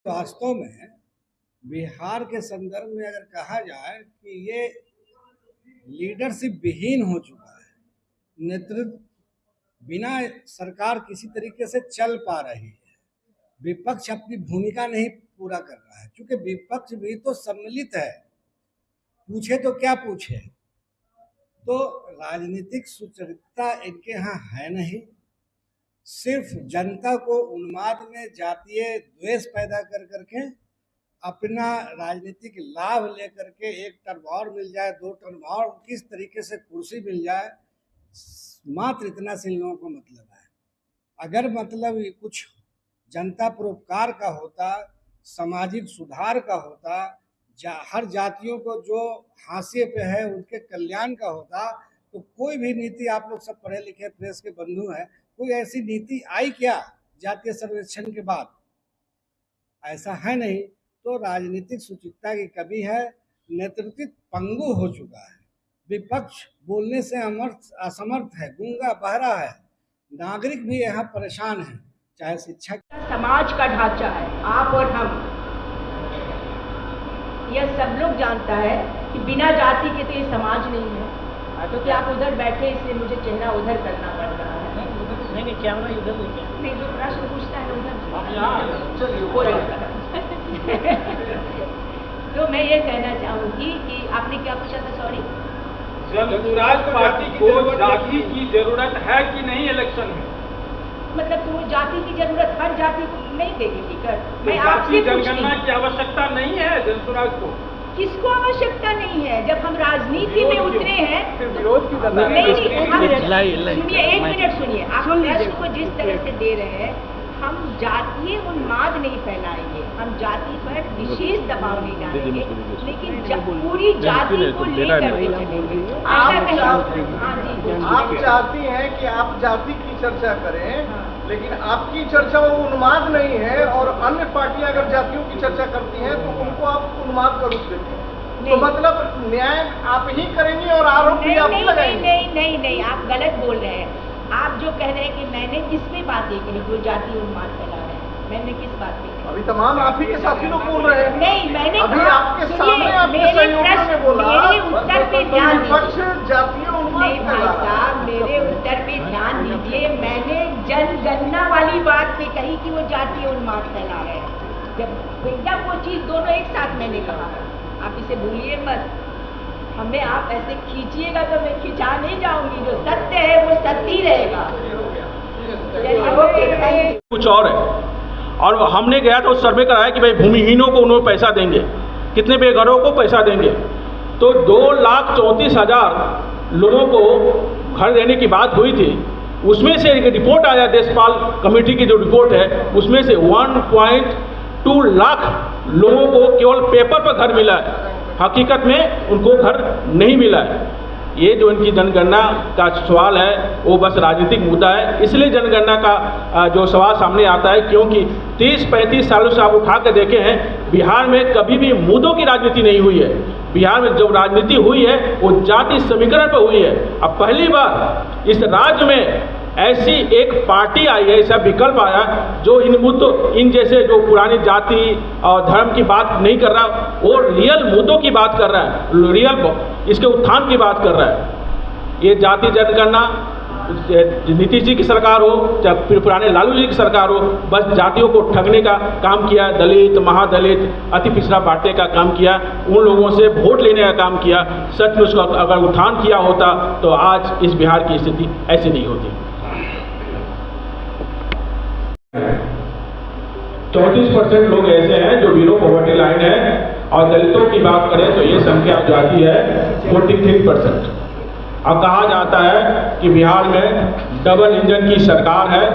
वास्तव में बिहार के संदर्भ में अगर कहा जाए कि ये लीडरशिप विहीन हो चुका है, नेतृत्व बिना सरकार किसी तरीके से चल पा रही है, विपक्ष अपनी भूमिका नहीं पूरा कर रहा है, क्योंकि विपक्ष भी तो सम्मिलित है, पूछे तो क्या पूछे। तो राजनीतिक सुचरित्रता इनके यहाँ है नहीं, सिर्फ जनता को उन्माद में जातीय द्वेष पैदा कर करके अपना राजनीतिक लाभ लेकर के एक टर्म और मिल जाए, दो टर्म और किस तरीके से कुर्सी मिल जाए, मात्र इतना से इन लोगों को मतलब है। अगर मतलब कुछ जनता परोपकार का होता, सामाजिक सुधार का होता, हर जातियों को जो हाशिए पे है उनके कल्याण का होता, तो कोई भी नीति, आप लोग सब पढ़े लिखे प्रेस के बंधु हैं, कोई ऐसी नीति आई क्या जातीय सर्वेक्षण के बाद? ऐसा है नहीं। तो राजनीतिक सुचिता की कमी है, नेतृत्व पंगु हो चुका है, विपक्ष बोलने से असमर्थ है, गूंगा बहरा है, नागरिक भी यहाँ परेशान है, चाहे शिक्षक। समाज का ढांचा है, आप और हम, यह सब लोग जानता है कि बिना जाति के तो ये समाज नहीं है। तो क्या आप उधर बैठे, इसलिए मुझे चेहरा उधर करना पड़ रहा है। नहीं कैमरा इधर नहीं, जो प्रश्न पूछता है उधर। तो मैं ये कहना चाहूँगी कि आपने क्या पूछा था? सॉरी। जनसुराज पार्टी को जाति की जरूरत है कि नहीं इलेक्शन में? मतलब तुम्हें जाति की जरूरत, हर जाति को नहीं देगी टिकट। मैं आपसे जनगणना की आवश्यकता नहीं है जनसुराज को? किसको आवश्यकता नहीं है? जब हम राजनीति में उतरे हैं तो विरोध की नहीं, सुनिए, एक मिनट सुनिए। आप प्रश्न को जिस तरह से दे रहे हैं, हम जातीय उन्माद नहीं फैलाएंगे, हम जाति पर विशेष दबाव नहीं डालेंगे, लेकिन पूरी जाति को लेकर आप चाहती हैं कि आप जाति की चर्चा करें, लेकिन आपकी चर्चा वो उन्माद नहीं है, और अन्य पार्टियां अगर जातियों की चर्चा करती हैं तो उनको आप उन्माद का रूप देते हैं। तो मतलब न्याय आप ही करेंगी और आरोप भी आप ही लगाएंगे। नहीं, आप गलत बोल रहे हैं। आप जो कह रहे हैं कि मैंने किसमें बात ये कही जो जाति उन्माद फैला रहे हैं, मैंने किस बात में कही? अभी तमाम आप ही के साथी लोग बोल रहे हैं। नहीं, मैंने अभी आपके सामने आपके सहयोगियों ने बोला, मेरे उत्तर पे ध्यान दीजिए। जातीय उन्माद भाई साहब, मेरे उत्तर पे ध्यान दीजिए। मैंने जनगणना वाली बात पे कही कि वो जातीय उन्माद फैला रहे हैं। जब एकदम वो चीज दोनों एक साथ मैंने कहा, आप इसे भूलिए मत। हमें आप ऐसे खींचिएगा तो मैं खिंचा नहीं जाऊंगी, जो सत्य है वो सत्य ही रहेगा। कुछ और है, और हमने गया तो सर्वे कराया कि भाई भूमिहीनों को उन्होंने पैसा देंगे, कितने बेघरों को पैसा देंगे, तो 2,34,000 लोगों को घर देने की बात हुई थी। उसमें से एक रिपोर्ट आया, देशपाल कमेटी की जो रिपोर्ट है, उसमें से 1.2 लाख लोगों को केवल पेपर पर घर मिला है, हकीकत में उनको घर नहीं मिला है। ये जो इनकी जनगणना का सवाल है वो बस राजनीतिक मुद्दा है। इसलिए जनगणना का जो सवाल सामने आता है क्योंकि 30-35 सालों से आप उठा कर देखे हैं, बिहार में कभी भी मुद्दों की राजनीति नहीं हुई है। बिहार में जो राजनीति हुई है वो जाति समीकरण पर हुई है। अब पहली बार इस राज्य में ऐसी एक पार्टी आई है, ऐसा विकल्प आया जो इन मुद्दों, इन जैसे जो पुरानी जाति और धर्म की बात नहीं कर रहा, वो रियल मुद्दों की बात कर रहा है, रियल इसके उत्थान की बात कर रहा है। ये जाति जनगणना नीतीश जी की सरकार हो चाहे फिर पुराने लालू जी की सरकार हो, बस जातियों को ठगने का काम किया, दलित, महादलित, अति पिछड़ा बांटने का काम किया, उन लोगों से वोट लेने का काम किया। सच में उसका अगर उत्थान किया होता तो आज इस बिहार की स्थिति ऐसी नहीं होती। 34% लोग ऐसे हैं जो बिलो पॉवर्टी लाइन है, और दलितों की बात करें तो ये संख्या जाती है 43%। अब कहा जाता है कि बिहार में डबल इंजन की सरकार है,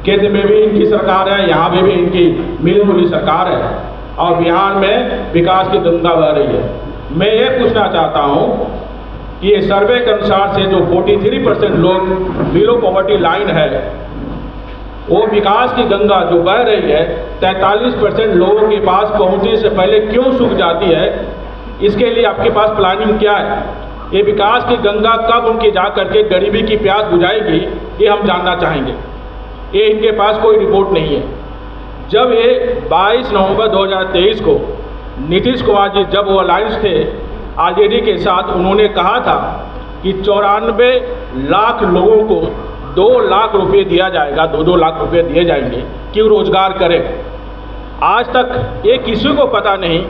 केंद्र में भी इनकी सरकार है, यहाँ में भी इनकी मिली सरकार है, और बिहार में विकास की गंगा बह रही है। मैं ये पूछना चाहता हूँ कि ये सर्वे के अनुसार से जो 43% लोग बिलो पॉवर्टी लाइन है, वो विकास की गंगा जो बह रही है 43% लोगों के पास पहुंचने से पहले क्यों सूख जाती है? इसके लिए आपके पास प्लानिंग क्या है? ये विकास की गंगा कब उनकी जा करके गरीबी की प्यास बुझाएगी, ये हम जानना चाहेंगे। ये इनके पास कोई रिपोर्ट नहीं है। जब ये 22 नवंबर 2023 को नीतीश कुमार जी जब वो अलायंस थे आरजेडी के साथ, उन्होंने कहा था कि 94 लाख लोगों को 2 लाख रुपए दिया जाएगा, 2-2 लाख रुपए दिए जाएंगे कि वो रोजगार करें। आज तक ये किसी को पता नहीं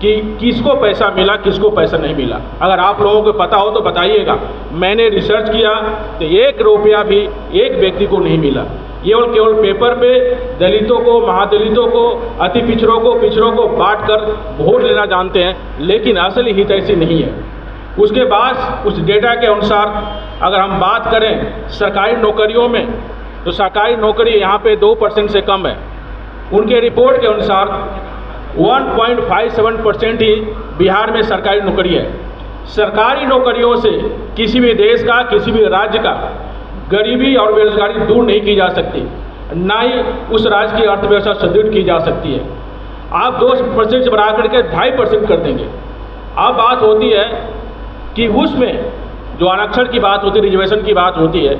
कि किसको पैसा मिला, किसको पैसा नहीं मिला। अगर आप लोगों को पता हो तो बताइएगा। मैंने रिसर्च किया तो 1 रुपया भी एक व्यक्ति को नहीं मिला। केवल पेपर पे दलितों को, महादलितों को, अति पिछड़ों को बांट कर वोट लेना जानते हैं, लेकिन असली हित ऐसी नहीं है। उसके बाद उस डेटा के अनुसार अगर हम बात करें सरकारी नौकरियों में, तो सरकारी नौकरी यहाँ पे 2% से कम है। उनके रिपोर्ट के अनुसार 1.57% ही बिहार में सरकारी नौकरी है। सरकारी नौकरियों से किसी भी देश का, किसी भी राज्य का गरीबी और बेरोजगारी दूर नहीं की जा सकती, ना ही उस राज्य की अर्थव्यवस्था सुदृढ़ की जा सकती है। आप 2% से बढ़ा करके 2.5% कर देंगे। अब बात होती है कि उसमें जो आरक्षण की बात होती है, रिजर्वेशन की बात होती है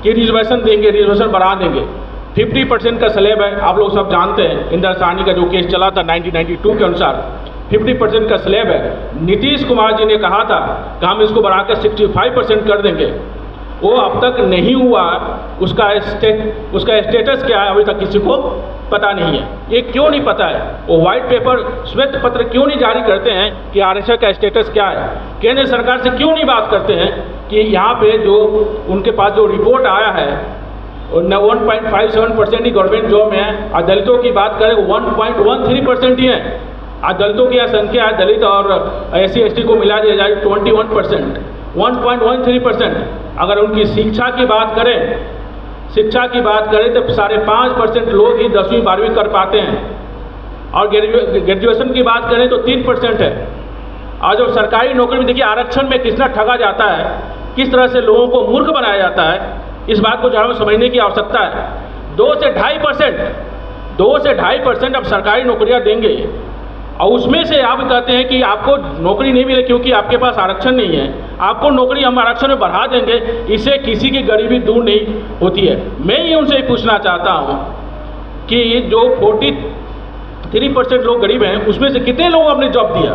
कि रिजर्वेशन देंगे, रिजर्वेशन बढ़ा देंगे। 50% का स्लैब है, आप लोग सब जानते हैं। इंदिरा साहनी का जो केस चला था 1992 के अनुसार 50% का स्लैब है। नीतीश कुमार जी ने कहा था कि हम इसको बढ़ाकर 65% कर देंगे। वो अब तक नहीं हुआ। उसका स्टेटस क्या है अभी तक किसी को पता नहीं है। ये क्यों नहीं पता है? वो व्हाइट पेपर, श्वेत पत्र क्यों नहीं जारी करते हैं कि आरक्षण का स्टेटस क्या है? केंद्र सरकार से क्यों नहीं बात करते हैं कि यहाँ पे जो उनके पास जो रिपोर्ट आया है 1.57% ही गवर्नमेंट जॉब में है, और दलितों की बात करें 1.13% ही है। आज दलितों की यह संख्या है, दलित और SC/ST को मिला दिया जाए 21%, 1.13%। अगर उनकी शिक्षा की बात करें तो 5.5% लोग ही 10वीं 12वीं कर पाते हैं, और ग्रेजुएशन की बात करें तो 3% है। और जो सरकारी नौकरी में देखिए आरक्षण में कितना ठगा जाता है, किस तरह से लोगों को मूर्ख बनाया जाता है, इस बात को हमें समझने की आवश्यकता है। 2 से 2.5% अब सरकारी नौकरियां देंगे, और उसमें से आप कहते हैं कि आपको नौकरी नहीं मिले क्योंकि आपके पास आरक्षण नहीं है। आपको नौकरी हम आरक्षण में बढ़ा देंगे, इससे किसी की गरीबी दूर नहीं होती है। मैं ये उनसे पूछना चाहता हूँ कि जो 43% लोग गरीब हैं, उसमें से कितने लोग आपने जॉब दिया?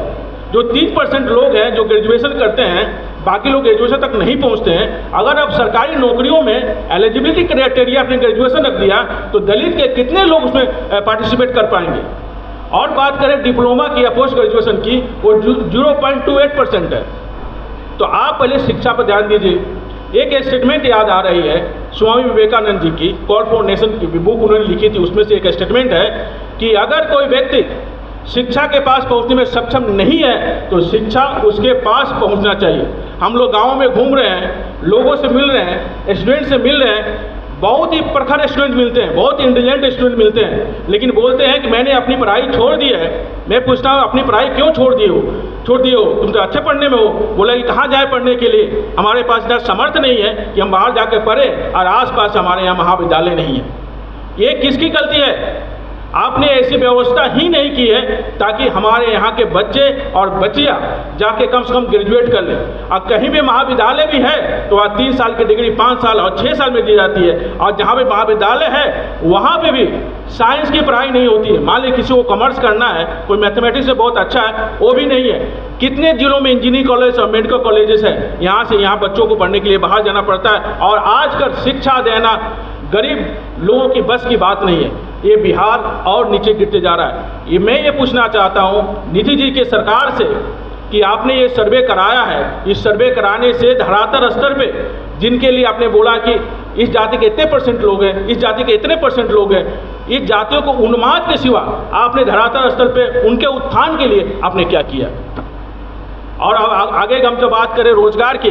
जो 3% लोग हैं जो ग्रेजुएशन करते हैं, बाकी लोग ग्रेजुएशन तक नहीं पहुंचते हैं। अगर आप सरकारी नौकरियों में एलिजिबिलिटी क्राइटेरिया आपने ग्रेजुएशन रख दिया तो दलित के कितने लोग उसमें पार्टिसिपेट कर पाएंगे? और बात करें डिप्लोमा की या पोस्ट ग्रेजुएशन की, वो 0.28% है। तो आप पहले शिक्षा पर ध्यान दीजिए। एक स्टेटमेंट याद आ रही है स्वामी विवेकानंद जी की, कॉल फॉर नेशन की बुक उन्होंने लिखी थी, उसमें से एक स्टेटमेंट है कि अगर कोई व्यक्ति शिक्षा के पास पहुंचने में सक्षम नहीं है तो शिक्षा उसके पास पहुंचना चाहिए। हम लोग गाँव में घूम रहे हैं, लोगों से मिल रहे हैं, स्टूडेंट से मिल रहे हैं, बहुत ही प्रखर स्टूडेंट मिलते हैं, बहुत इंटेलिजेंट स्टूडेंट मिलते हैं, लेकिन बोलते हैं कि मैंने अपनी पढ़ाई छोड़ दी है। मैं पूछता हूँ अपनी पढ़ाई क्यों छोड़ दिए हो? तुम तो अच्छे पढ़ने में हो। बोला कि कहाँ जाए पढ़ने के लिए, हमारे पास इतना समर्थ नहीं है कि हम बाहर जाकर पढ़ें, और आसपास हमारे यहाँ महाविद्यालय नहीं है। ये किसकी गलती है? आपने ऐसी व्यवस्था ही नहीं की है ताकि हमारे यहाँ के बच्चे और बच्चियाँ जाके कम से कम ग्रेजुएट कर लें। और कहीं भी महाविद्यालय भी है तो वहाँ 3 साल की डिग्री 5 साल और 6 साल में दी जाती है, और जहाँ पे महाविद्यालय है वहाँ पे भी साइंस की पढ़ाई नहीं होती है। मान लीजिए किसी को कॉमर्स करना है, कोई मैथमेटिक्स से बहुत अच्छा है, वो भी नहीं है। कितने जिलों में इंजीनियरिंग कॉलेज और मेडिकल कॉलेजेस हैं, यहाँ से यहाँ बच्चों को पढ़ने के लिए बाहर जाना पड़ता है। और आजकल शिक्षा देना गरीब लोगों की बस की बात नहीं है। ये बिहार और नीचे गिरते जा रहा है। ये मैं ये पूछना चाहता हूँ नीतीश जी के सरकार से कि आपने ये सर्वे कराया है, इस सर्वे कराने से धरातल स्तर पे जिनके लिए आपने बोला कि इस जाति के इतने % लोग हैं, इस जाति के इतने % लोग हैं, इस जातियों को उन्माद के सिवा आपने धरातल स्तर पे उनके उत्थान के लिए आपने क्या किया? और आगे हम जब बात करें रोजगार की